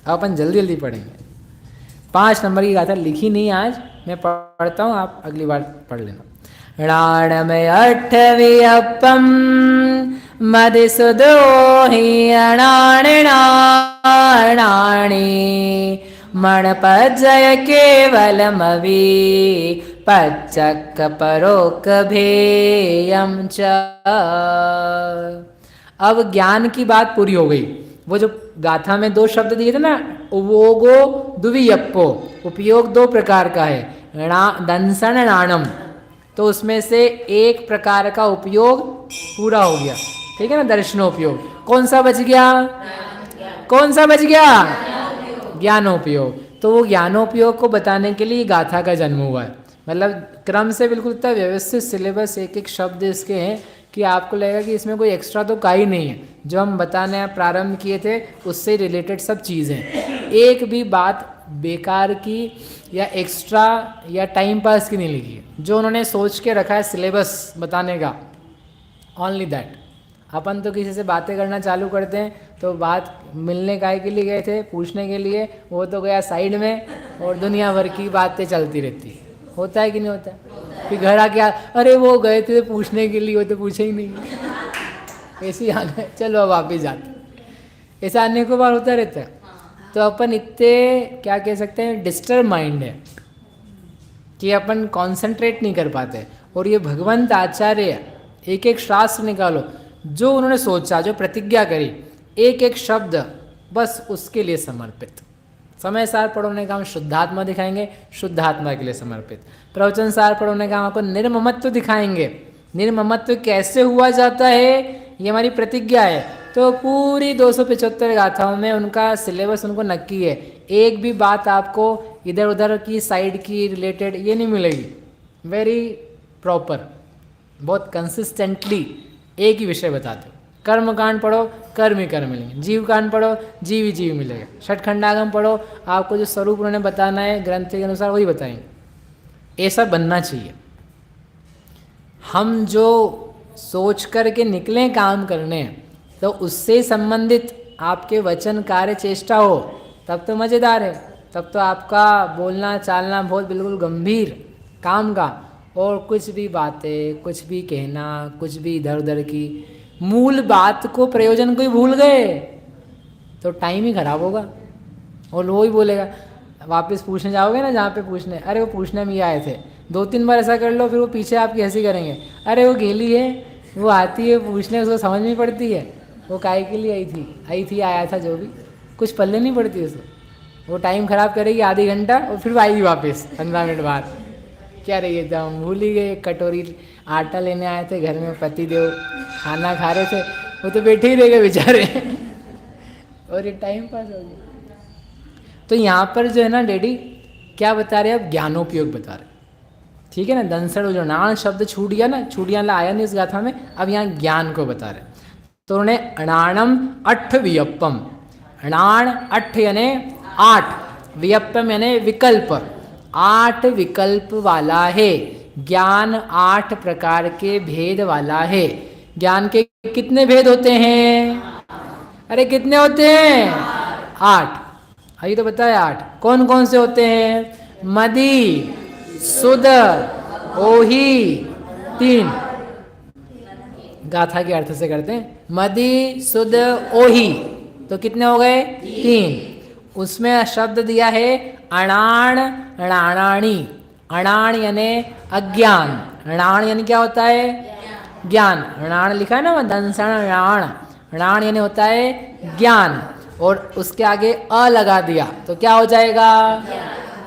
अब अपन जल्दी जल्दी पढ़ेंगे। 5 नंबर की गाथा लिखी नहीं आज, मैं पढ़ता हूँ, आप अगली बार पढ़ लेना। णाणमय अट्ठवियप्पम मदिसुदो हि अणाणिणाणाणि मणपजय केवलमवि पच्चक्क परोक्क भेयम च। अब ज्ञान की बात पूरी हो गई। वो जो गाथा में 2 शब्द दिए थे ना, उवोगो दुवियप्पो, उपयोग 2 प्रकार का है, दंसन नाणम, तो उसमें से एक प्रकार का उपयोग पूरा हो गया, ठीक है ना, दर्शनोपयोग। कौन सा बच गया? कौन सा बच गया? ज्ञानोपयोग। तो वो ज्ञानोपयोग को बताने के लिए गाथा का जन्म हुआ है। मतलब क्रम से बिल्कुल इतना व्यवस्थित सिलेबस, एक एक शब्द इसके हैं कि आपको लगेगा कि इसमें कोई एक्स्ट्रा तो का ही नहीं है। जो हम बताने प्रारंभ किए थे उससे रिलेटेड सब चीज़ें, एक भी बात बेकार की या एक्स्ट्रा या टाइम पास की नहीं लिखी है। जो उन्होंने सोच के रखा है सिलेबस बताने का, ओनली दैट। अपन तो किसी से बातें करना चालू करते हैं तो बात मिलने काय के लिए गए थे, पूछने के लिए, वो तो गया साइड में और दुनिया भर की बातें चलती रहती है। होता है कि नहीं होता? फिर घर आके अरे वो गए थे पूछने के लिए, वो तो पूछे ही नहीं, ऐसे ही आ गए, चलो अब वापिस जाते। ऐसा आने को बार होता रहता है। तो अपन इतने क्या कह सकते हैं, डिस्टर्ब माइंड है कि अपन कंसंट्रेट नहीं कर पाते। और ये भगवंत आचार्य एक एक शास्त्र निकालो, जो उन्होंने सोचा, जो प्रतिज्ञा करी, एक एक शब्द बस उसके लिए समर्पित। समय सार पढ़ोने का हम शुद्धात्मा दिखाएंगे, शुद्धात्मा के लिए समर्पित। प्रवचन सार पढ़ोने का हम आपको निर्ममत्व दिखाएंगे, निर्ममत्व कैसे हुआ जाता है, ये हमारी प्रतिज्ञा है। तो पूरी 275 गाथाओं में उनका सिलेबस उनको नक्की है। एक भी बात आपको इधर उधर की साइड की रिलेटेड ये नहीं मिलेगी। वेरी प्रॉपर, बहुत कंसिस्टेंटली एक ही विषय बताते हो। कर्म कांड पढ़ो, कर्म ही कर्म मिलेंगे। जीव कांड पढ़ो, जीव ही जीव मिलेगा। षटखंडागम पढ़ो, आपको जो स्वरूप उन्होंने बताना है ग्रंथ के अनुसार वही बताएंगे। ऐसा बनना चाहिए। हम जो सोच करके निकलें काम करने, तो उससे संबंधित आपके वचन कार्य चेष्टा हो, तब तो मज़ेदार है। तब तो आपका बोलना चालना बहुत बिल्कुल गंभीर काम का। और कुछ भी बातें, कुछ भी कहना, कुछ भी इधर उधर की मूल बात को, प्रयोजन को ही भूल गए तो टाइम ही खराब होगा। और वो ही बोलेगा, वापस पूछने जाओगे ना जहाँ पे पूछने, अरे वो पूछने में ही आए थे। 2-3 बार ऐसा कर लो, फिर वो पीछे आपकी हंसी करेंगे, अरे वो गेली है, वो आती है पूछने, उसको समझ नहीं पड़ती है, वो काय के लिए आई थी आया था, जो भी कुछ पल्ले नहीं पड़ती उसको। वो टाइम ख़राब करेगी आधी घंटा और फिर आएगी वापस 15 मिनट बाद। क्या रही था, हम भूल ही गए। कटोरी आटा लेने आए थे घर में, पति देव खाना खा रहे थे, वो तो बैठे ही रह गए बेचारे और ये टाइम पास हो गया। तो यहाँ पर जो है ना डैडी क्या बता रहे हैं, अब ज्ञानोपयोग बता रहे, ठीक है ना। दंसड़ जो नाण शब्द छूट गया ना, छूट गया आया नहीं इस गाथा में, अब यहाँ ज्ञान को बता रहे। तो उन्होंने अणाणम अट्ठ वियप्पम, अणाण अट्ठ यानी 8, वियप्पम यानी विकल्प, 8 विकल्प वाला है। ज्ञान 8 प्रकार के भेद वाला है। ज्ञान के कितने भेद होते हैं? अरे कितने होते हैं? 8। अभी तो बताया 8 कौन कौन से होते हैं? मदी, सुद, ओही, 3। गाथा के अर्थ से करते हैं, मदी, सुद, ओही, तो कितने हो गए? 3। उसमें शब्द दिया है अणाण, अणाणाणी। अणाण यानी अज्ञान, अणाण यानी क्या होता है? ज्ञान। अणाण लिखा है ना, दंसण अणाण, अणाण यानी होता है ज्ञान, और उसके आगे अ लगा दिया तो क्या हो जाएगा?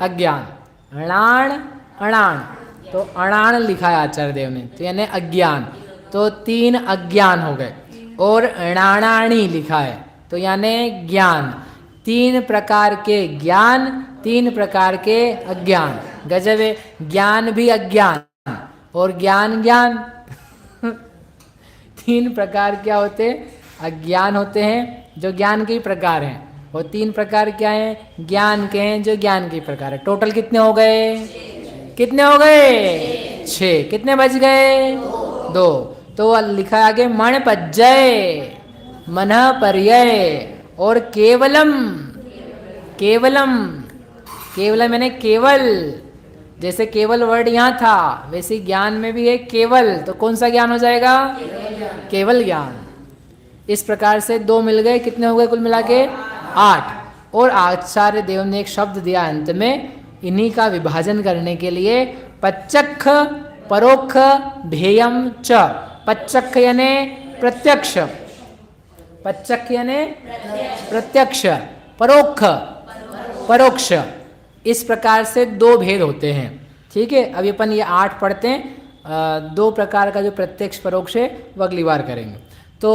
अज्ञान। अणाण अणाण, तो अणाण लिखा है आचार्य देव ने, तो यानी अज्ञान, तो 3 अज्ञान हो गए। और अणाणाणी लिखा है तो यानी ज्ञान। 3 प्रकार के ज्ञान, 3 प्रकार के अज्ञान। गजब है, ज्ञान भी अज्ञान और ज्ञान ज्ञान 3 प्रकार क्या होते हैं? अज्ञान होते हैं जो ज्ञान के ही प्रकार हैं, और 3 प्रकार क्या हैं? ज्ञान के हैं जो ज्ञान के प्रकार है। टोटल कितने हो गए? कितने हो गए? 6। कितने बच गए? 2। तो लिखा आगे मण पज्जय, मन पर्यय और केवलम। केवलम, केवलम यानी केवल, जैसे केवल वर्ड यहाँ था वैसे ज्ञान में भी है केवल, तो कौन सा ज्ञान हो जाएगा? केवल ज्ञान। इस प्रकार से 2 मिल गए, कितने हो गए कुल मिला के? 8। और आचार्य देव ने एक शब्द दिया अंत में, इन्हीं का विभाजन करने के लिए, पच्चक्ख परोक्ष भेयम च। पच्चक्ख यानी प्रत्यक्ष, पच्चक्ख यानी प्रत्यक्ष, परोक्ष परोक्ष, इस प्रकार से 2 भेद होते हैं। ठीक है, अभी अपन ये 8 पढ़ते हैं। 2 प्रकार का जो प्रत्यक्ष परोक्ष है वो अगली बार करेंगे। तो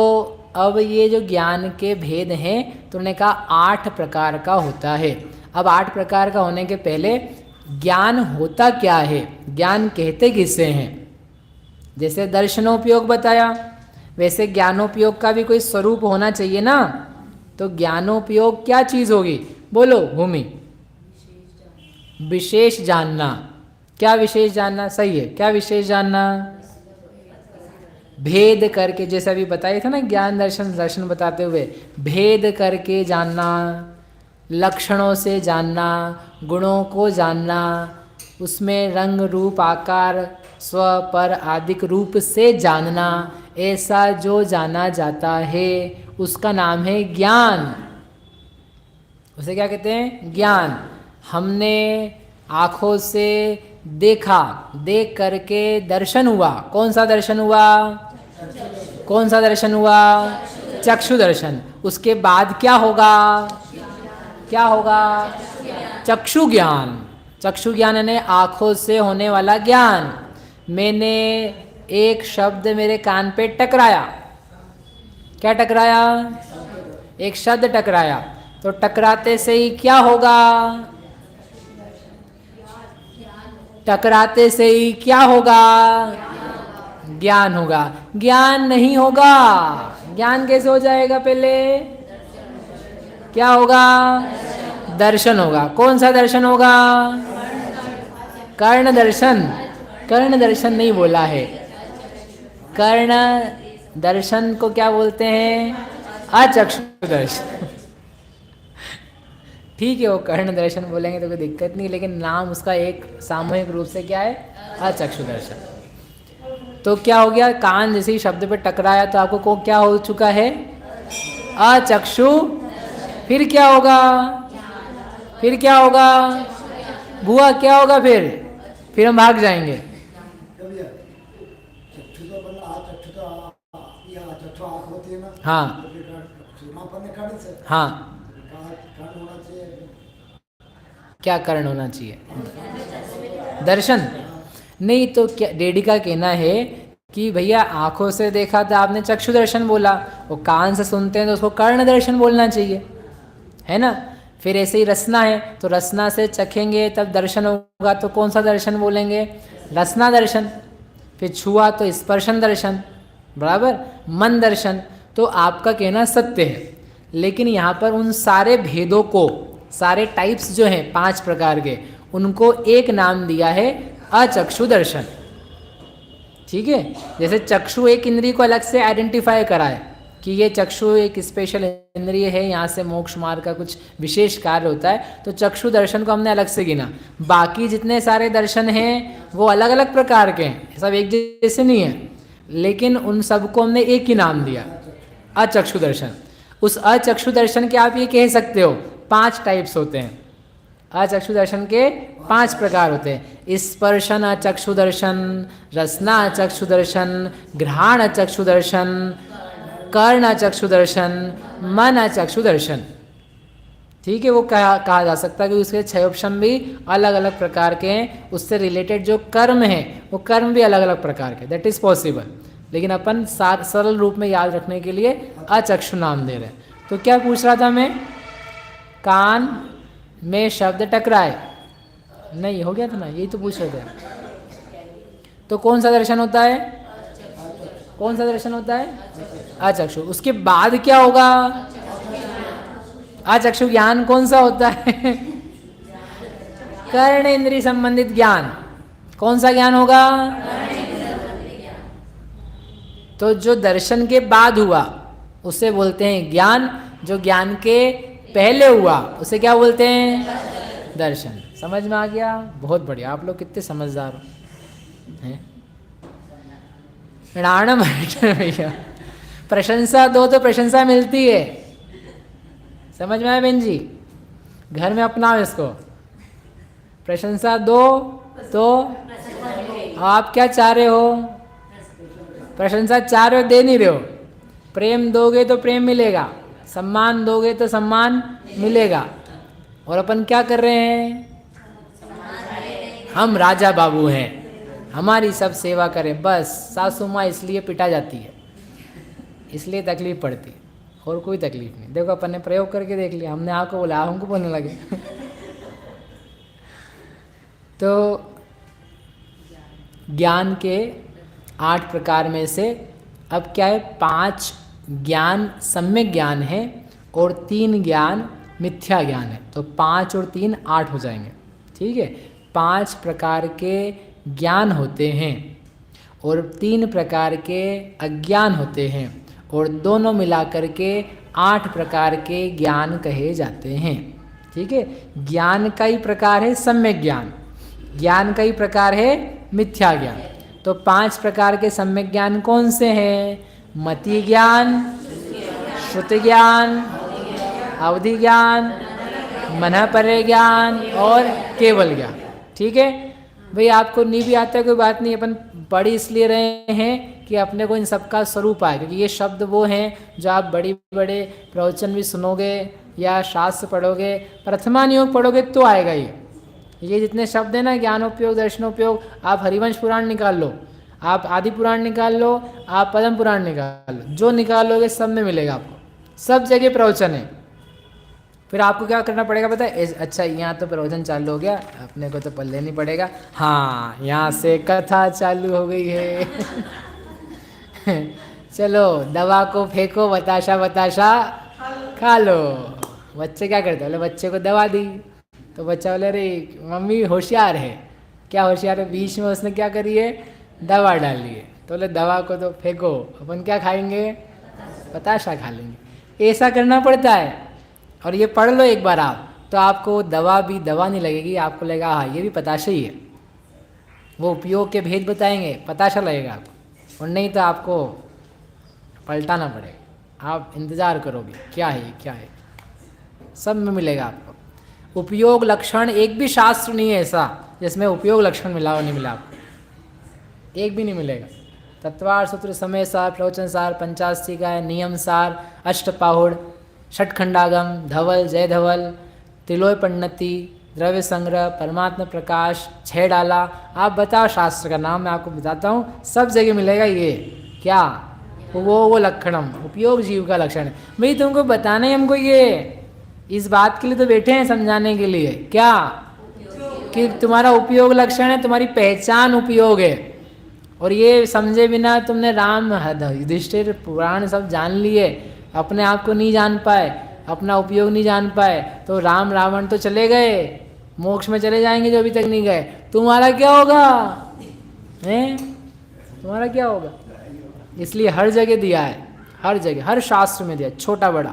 अब ये जो ज्ञान के भेद हैं तो उन्होंने कहा 8 प्रकार का होता है। अब 8 प्रकार का होने के पहले ज्ञान होता क्या है, ज्ञान कहते किसे हैं? जैसे दर्शनोपयोग बताया, वैसे ज्ञानोपयोग का भी कोई स्वरूप होना चाहिए ना। तो ज्ञानोपयोग क्या चीज़ होगी? बोलो भूमि। विशेष जानना। क्या विशेष जानना? सही है, क्या विशेष जानना? भेद करके, जैसे अभी बताया था ना ज्ञान दर्शन, दर्शन बताते हुए भेद करके जानना, लक्षणों से जानना, गुणों को जानना, उसमें रंग रूप आकार स्व पर आदिक रूप से जानना, ऐसा जो जाना जाता है उसका नाम है ज्ञान। उसे क्या कहते हैं? ज्ञान। हमने आँखों से देखा, देख करके दर्शन हुआ। कौन सा दर्शन हुआ? कौन सा दर्शन हुआ? चक्षु दर्शन। उसके बाद क्या होगा? क्या होगा? चक्षु ज्ञान। चक्षु ज्ञान यानी आँखों से होने वाला ज्ञान। मैंने एक शब्द मेरे कान पे टकराया। क्या टकराया? एक शब्द टकराया। तो टकराते से ही क्या होगा? टकराते से ही क्या होगा? ज्ञान होगा। ज्ञान नहीं होगा। ज्ञान कैसे हो जाएगा? पहले क्या होगा? दर्शन होगा। कौन सा दर्शन होगा? कर्ण दर्शन। कर्ण दर्शन नहीं बोला है। कर्ण दर्शन को क्या बोलते हैं? अचक्षु दर्शन। ठीक है, वो कर्ण दर्शन बोलेंगे तो कोई दिक्कत नहीं, लेकिन नाम उसका एक सामूहिक रूप से क्या है? अचक्षु दर्शन। तो क्या हो गया? कान जैसे ही शब्द पे टकराया तो आपको को क्या हो चुका है? अचक्षु। फिर क्या होगा? फिर क्या होगा? बुआ क्या होगा? फिर हम भाग जाएंगे। हाँ हाँ, क्या कारण होना चाहिए? दर्शन नहीं तो क्या? डेडी का कहना है कि भैया आंखों से देखा तो आपने चक्षु दर्शन बोला, वो कान से सुनते हैं तो उसको कर्ण दर्शन बोलना चाहिए, है ना। फिर ऐसे ही रसना है तो रसना से चखेंगे तब दर्शन होगा, तो कौन सा दर्शन बोलेंगे? रसना दर्शन। फिर छुआ तो स्पर्शन दर्शन, बराबर। मन दर्शन। तो आपका कहना सत्य है, लेकिन यहाँ पर उन सारे भेदों को, सारे टाइप्स जो हैं 5 प्रकार के, उनको एक नाम दिया है अचक्षु दर्शन। ठीक है, जैसे चक्षु एक इंद्रिय को अलग से आइडेंटिफाई कराए कि ये चक्षु एक स्पेशल इंद्रिय है, यहाँ से मोक्ष मार्ग का कुछ विशेष कार्य होता है, तो चक्षु दर्शन को हमने अलग से गिना। बाकी जितने सारे दर्शन हैं वो अलग अलग प्रकार के हैं, सब एक जैसे नहीं है, लेकिन उन सबको हमने एक ही नाम दिया, अचक्षु दर्शन। उस अचक्षु दर्शन के आप ये कह सकते हो 5 टाइप्स होते हैं। अचक्षु दर्शन के 5 प्रकार होते हैं। स्पर्शन अचक्षु दर्शन, रसना अचक्षु दर्शन, घ्राण अचक्षु दर्शन, कर्ण अचक्षु दर्शन, मन अचक्षु दर्शन। ठीक है, वो कहा जा सकता है कि उसके 6 ऑप्शन भी अलग अलग प्रकार के हैं। उससे रिलेटेड जो कर्म है वो कर्म भी अलग अलग प्रकार के, दैट इज पॉसिबल, लेकिन अपन सरल रूप में याद रखने के लिए अचक्षु नाम दे रहे हैं। तो क्या पूछ रहा था मैं? कान में शब्द टकराए, नहीं हो गया था ना, यही तो पूछ रहे थे। तो कौन सा दर्शन होता है? कौन सा दर्शन होता है? अचक्षु। उसके बाद क्या होगा? अचक्षु ज्ञान कौन सा होता है? कर्ण इंद्रिय संबंधित ज्ञान। कौन सा ज्ञान होगा? तो जो दर्शन के बाद हुआ उसे बोलते हैं ज्ञान। जो ज्ञान के पहले हुआ उसे क्या बोलते हैं? दर्शन। समझ में आ गया? बहुत बढ़िया, आप लोग कितने समझदार हो हैं। राणम भैया, प्रशंसा दो तो प्रशंसा मिलती है। समझ में आया बहन जी? घर में अपनाओ इसको। प्रशंसा दो तो आप क्या चाह रहे हो? प्रशंसा चाह रहे हो, दे नहीं रहे हो। प्रेम दोगे तो प्रेम मिलेगा, सम्मान दोगे तो सम्मान मिलेगा। और अपन क्या कर रहे हैं? हम राजा बाबू हैं, हमारी सब सेवा करें बस। सासू माँ इसलिए पिटा जाती है, इसलिए तकलीफ पड़ती है, और कोई तकलीफ नहीं। देखो अपन ने प्रयोग करके देख लिया, हमने आपको बोला, हमको बोलने लगे। तो ज्ञान के 8 प्रकार में से अब क्या है? 5 ज्ञान सम्यक ज्ञान है और 3 ज्ञान मिथ्या ज्ञान है। तो 5 और 3 8 हो जाएंगे। ठीक है, 5 प्रकार के ज्ञान होते हैं और 3 प्रकार के अज्ञान होते हैं, और दोनों मिलाकर के 8 प्रकार के ज्ञान कहे जाते हैं। ठीक है, ज्ञान का ही प्रकार है सम्यक ज्ञान, ज्ञान का ही प्रकार है मिथ्या ज्ञान। तो 5 प्रकार के सम्यक ज्ञान कौन से हैं? मति ज्ञान, श्रुति ज्ञान, अवधि ज्ञान, मनः परे ज्ञान और केवल ज्ञान। ठीक है भाई, आपको नहीं भी आता है कोई बात नहीं, अपन पढ़ इसलिए रहे हैं कि अपने को इन सब का स्वरूप आए, क्योंकि ये शब्द वो हैं जो आप बड़ी बड़े प्रवचन भी सुनोगे या शास्त्र पढ़ोगे, प्रथमान योग पढ़ोगे तो आएगा ये जितने शब्द हैं ना, ज्ञानोपयोग, दर्शनोपयोग, आप हरिवंश पुराण निकाल लो, आप आदि पुराण निकाल लो, आप पद्म पुराण निकाल लो, जो निकालोगे सब में मिलेगा आपको, सब जगह प्रवचन है। फिर आपको क्या करना पड़ेगा पता है? अच्छा यहाँ तो प्रवचन चालू हो गया, अपने को तो पढ़ नहीं पड़ेगा। हाँ, यहाँ से कथा चालू हो गई है। चलो दवा को फेंको, बताशा बताशा खा लो। बच्चे क्या करते? बोले बच्चे को दवा दी तो बच्चा बोले अरे मम्मी होशियार है। क्या होशियार है? बीच में उसने क्या करी है? दवा डाली है। तो बोले दवा को तो फेंको, अपन क्या खाएंगे? बताशा खा लेंगे। ऐसा करना पड़ता है। और ये पढ़ लो एक बार आप, तो आपको दवा भी दवा नहीं लगेगी, आपको लगेगा हाँ ये भी पताशा ही है। वो उपयोग के भेद बताएंगे, पताशा लगेगा आपको, और नहीं तो आपको पलटाना पड़ेगा। आप इंतज़ार करोगे क्या है क्या है, सब में मिलेगा आपको। उपयोग लक्षण एक भी शास्त्र नहीं है ऐसा जिसमें उपयोग लक्षण मिला हो, नहीं मिला आपको, एक भी नहीं मिलेगा। तत्वार सूत्र, समय सार, प्रवचन सार, पंचास्ती का नियम सार, अष्टपाहुड़, षटखंडागम, धवल, जय धवल, तिलोय पंडिती, द्रव्य संग्रह, परमात्मा प्रकाश, 6 डाला। आप बताओ शास्त्र का नाम, मैं आपको बताता हूँ, सब जगह मिलेगा ये। क्या? वो लक्षणम, उपयोग जीव का लक्षण है। भाई तुमको बताना ही हमको ये, इस बात के लिए तो बैठे हैं, समझाने के लिए। क्या? कि तुम्हारा उपयोग लक्षण है, तुम्हारी पहचान उपयोग है। और ये समझे बिना तुमने राम, युधिष्ठिर, पुराण सब जान लिए, अपने आप को नहीं जान पाए, अपना उपयोग नहीं जान पाए, तो राम रावण तो चले गए, मोक्ष में चले जाएंगे जो अभी तक नहीं गए। तुम्हारा क्या होगा? हैं? तुम्हारा क्या होगा? इसलिए हर जगह दिया है, हर जगह, हर शास्त्र में दिया, छोटा बड़ा।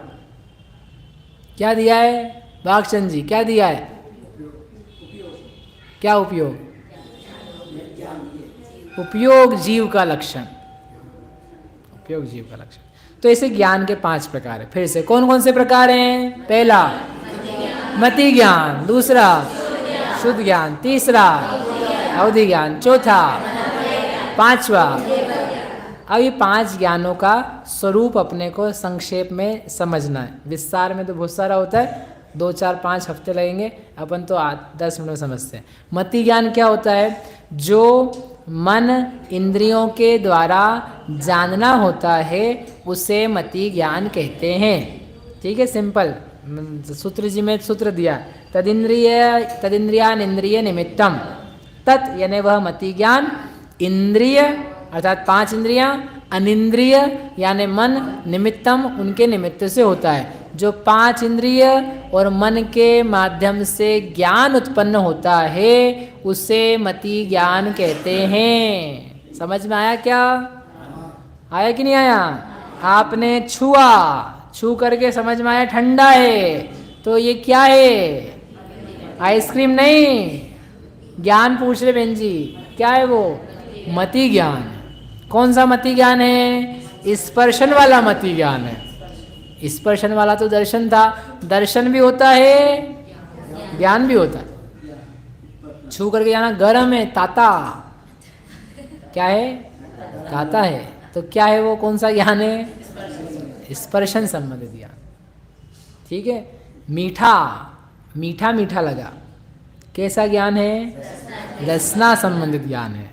क्या दिया है भागचंद जी? क्या दिया है? क्या उपयोग? उपयोग जीव का लक्षण, उपयोग जीव का लक्षण। तो ऐसे ज्ञान के 5 प्रकार है। फिर से कौन कौन से प्रकार हैं? पहला मति ज्ञान, दूसरा शुद्ध ज्ञान, तीसरा अवधि ज्ञान, चौथा, पांचवा। अब ये 5 ज्ञानों का स्वरूप अपने को संक्षेप में समझना है। विस्तार में तो बहुत सारा होता है, 2, 4, 5 हफ्ते लगेंगे, अपन तो 10 मिनट में समझते हैं। मति ज्ञान क्या होता है? जो मन इंद्रियों के द्वारा जानना होता है उसे मति ज्ञान कहते हैं। ठीक है, सिंपल सूत्र जी में सूत्र दिया, तदिंद्रियान इंद्रिय निमित्तम, तत् यानी वह मति ज्ञान, इंद्रिय अर्थात 5 इंद्रियां, अनिंद्रिय यानी मन, निमित्तम उनके निमित्त से होता है। जो 5 इंद्रिय और मन के माध्यम से ज्ञान उत्पन्न होता है उसे मति ज्ञान कहते हैं। समझ में आया क्या? आया कि नहीं आया? आपने छुआ, छू करके समझ में आया ठंडा है, तो ये क्या है? आइसक्रीम नहीं, ज्ञान पूछ रहे बहन जी, क्या है वो? मति ज्ञान। कौन सा मति ज्ञान है? स्पर्शन वाला मति ज्ञान है। स्पर्शन वाला तो दर्शन था, दर्शन भी होता है, ज्ञान भी होता है। छू करके जाना, गर्म है, ताता, क्या है? ताता है। तो क्या है वो? कौन सा ज्ञान है? स्पर्शन संबंधित ज्ञान। ठीक है। मीठा, मीठा मीठा लगा, कैसा ज्ञान है? रसना संबंधित ज्ञान है।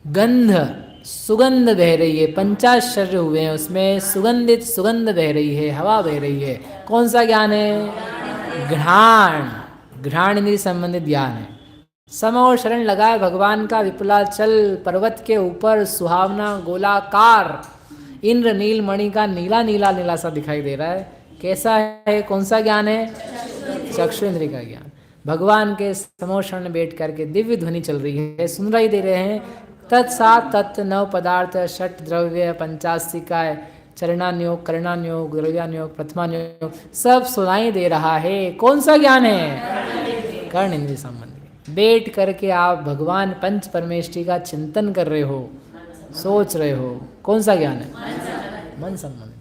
गंध, सुगंध बह रही है, पंचाश्चर्य हुए हैं उसमें, सुगंधित सुगंध बह रही है, हवा बह रही है, कौन सा ज्ञान है? घ्राण, घ्राण इंद्रिय संबंधित ज्ञान है। सम और शरण लगाए भगवान का विपुलाचल पर्वत के ऊपर सुहावना गोलाकार इंद्र नील मणि का नीला नीला नीला सा दिखाई दे रहा है, कैसा है? कौन सा ज्ञान है? चक्षु इंद्रिय का ज्ञान। भगवान के समोषण में बैठ करके दिव्य ध्वनि चल रही है, सुन रही दे रहे हैं। तत्सात तत्व नव पदार्थ षट द्रव्य पंचास्तिकाय चरणान्योग करणान्योग द्रव्यान्योग प्रथमान्योग सब सुनाई दे रहा है। कौन सा ज्ञान है? कर्ण इंद्रिय संबंधी। बैठ करके आप भगवान पंच परमेष्ठी का चिंतन कर रहे हो, सोच रहे हो, कौन सा ज्ञान है? मन संबंधी।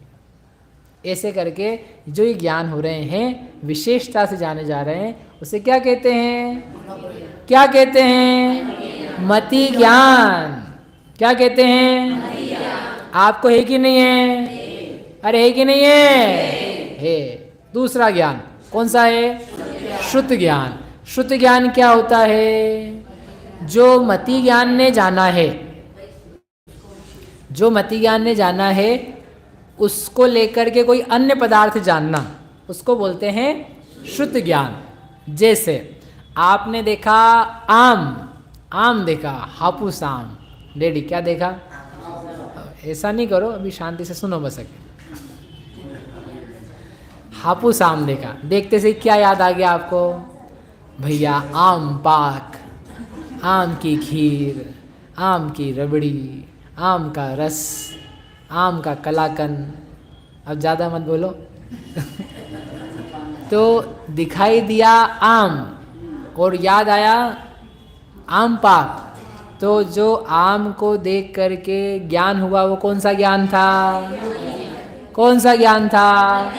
ऐसे करके जो ये ज्ञान हो रहे हैं, विशेषता से जाने जा रहे हैं, उसे क्या कहते हैं? क्या कहते हैं? मति ज्ञान। क्या कहते हैं? आपको है कि नहीं है? अरे है कि नहीं है? है। दूसरा ज्ञान कौन सा है? श्रुत ज्ञान। श्रुत ज्ञान क्या होता है? जो मति ज्ञान ने जाना है, जो मति ज्ञान ने जाना है, उसको लेकर के कोई अन्य पदार्थ जानना, उसको बोलते हैं श्रुत ज्ञान। जैसे आपने देखा आम, आम देखा, हापुस आम। डैडी क्या देखा? ऐसा नहीं करो, अभी शांति से सुनो बस। हापुस आम देखा, देखते से क्या याद आ गया आपको? भैया आम पाक, आम की खीर, आम की रबड़ी, आम का रस, आम का कलाकंद। अब ज़्यादा मत बोलो। तो दिखाई दिया आम और याद आया आम पाक। तो जो आम को देख करके ज्ञान हुआ, वो कौन सा ज्ञान था? कौन सा ज्ञान था?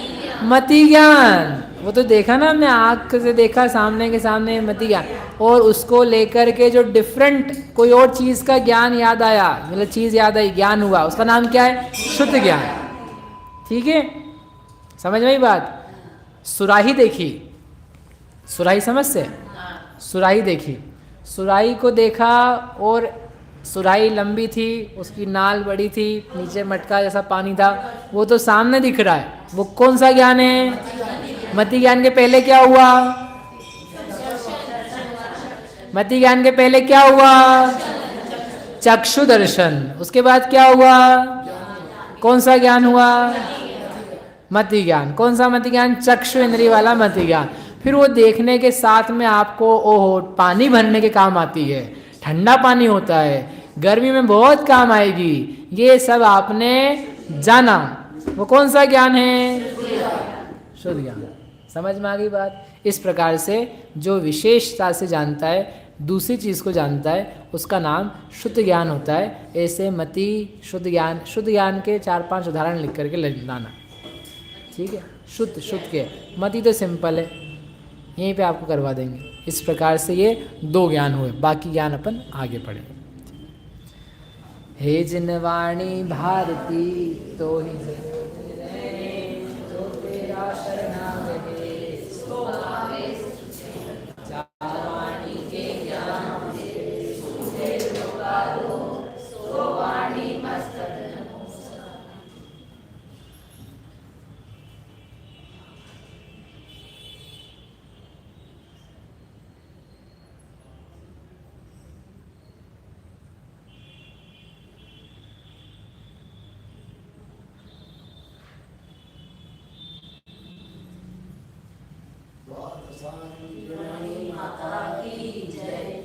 मति ज्ञान। वो तो देखा ना हमने, आँख से देखा सामने के सामने, मति ज्ञान। और उसको लेकर के जो डिफरेंट कोई और चीज़ का ज्ञान याद आया, मतलब चीज़ याद आई, ज्ञान हुआ, उसका नाम क्या है? शुद्ध ज्ञान। ठीक है, समझ में ही बात? सुराही देखी, सुराही समझ से? सुराही देखी, सुराही को देखा और सुराही लंबी थी, उसकी नाल बड़ी थी, नीचे मटका जैसा पानी था, वो तो सामने दिख रहा है। वो कौन सा ज्ञान है? मति ज्ञान के पहले क्या हुआ? मति ज्ञान के पहले क्या हुआ? चक्षु दर्शन। उसके बाद क्या हुआ? कौन सा ज्ञान हुआ? मति ज्ञान। कौन सा मति ज्ञान? चक्षु इंद्रिय वाला मति ज्ञान। फिर वो देखने के साथ में आपको ओहो पानी भरने के काम आती है, ठंडा पानी होता है, गर्मी में बहुत काम आएगी, ये सब आपने जाना। वो कौन सा ज्ञान है? शुद्ध ज्ञान। समझ में आ गई बात? इस प्रकार से जो विशेषता से जानता है, दूसरी चीज़ को जानता है, उसका नाम शुद्ध ज्ञान होता है। ऐसे मति, शुद्ध ज्ञान, शुद्ध ज्ञान के 4-5 उदाहरण लिख करके लाना। ठीक है, शुद्ध शुद्ध के। मति तो सिंपल है, यहीं पे आपको करवा देंगे। इस प्रकार से ये 2 ज्ञान हुए, बाकी ज्ञान अपन आगे पढ़ेंगे। हे जिनवाणी भारती तो ही तो तेरा शरणागति सो आवे वाणी के ज्ञान से लोकालो सो वाणी मस्तक। माता की जय।